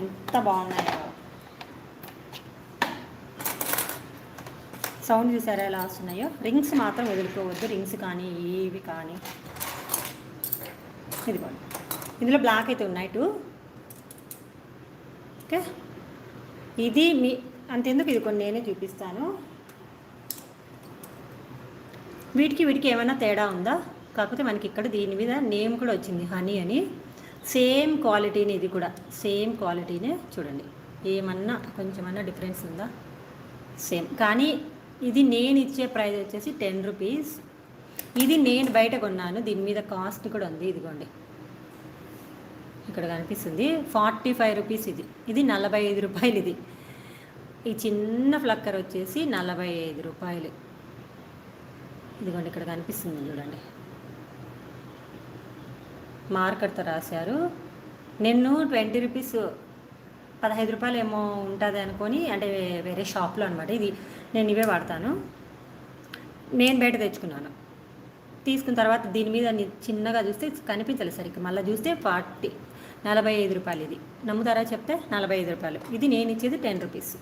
ఎంత బాగున్నాయో. సౌండ్ చూసారా ఎలా వస్తున్నాయో. రింగ్స్ మాత్రం వదులుకోవద్దు, రింగ్స్ కానీ ఏవి కానీ. ఇదిగోండి, ఇందులో బ్లాక్ అయితే ఉన్నాయి 2. ఓకే, ఇది మీ అంతెందుకు, ఇది కొన్ని నేనే చూపిస్తాను. వీటికి ఏమైనా తేడా ఉందా? కాకపోతే మనకి ఇక్కడ దీని మీద నేమ్ కూడా వచ్చింది, హనీ అని. సేమ్ క్వాలిటీని, ఇది కూడా సేమ్ క్వాలిటీనే. చూడండి, ఏమన్నా కొంచెమన్నా డిఫరెన్స్ ఉందా? సేమ్. కానీ ఇది నేను ఇచ్చే ప్రైస్ వచ్చేసి 10 రూపీస్. ఇది నేను బయట కొన్నాను, దీని మీద కాస్ట్ కూడా ఉంది. ఇదిగోండి, ఇక్కడ కనిపిస్తుంది 45 రూపీస్. ఇది 45 రూపాయలు. ఇది ఈ చిన్న ఫ్లక్కర్ వచ్చేసి 45 రూపాయలు. ఇదిగోండి, ఇక్కడ కనిపిస్తుంది చూడండి, మార్కర్తో రాశారు. నేను 20 రూపీస్ 15 రూపాయలు ఏమో ఉంటుంది అనుకొని, అంటే వేరే షాప్లో అనమాట. ఇది నేను ఇవే వాడతాను. నేను బయట తెచ్చుకున్నాను. తీసుకున్న తర్వాత దీని మీద చిన్నగా చూస్తే కనిపించలేదు సరిగ్గా, మళ్ళీ చూస్తే 45 రూపాయలు. ఇది నమ్ముతారా చెప్తే 45 రూపాయలు. ఇది నేను ఇచ్చేది 10 రూపీస్.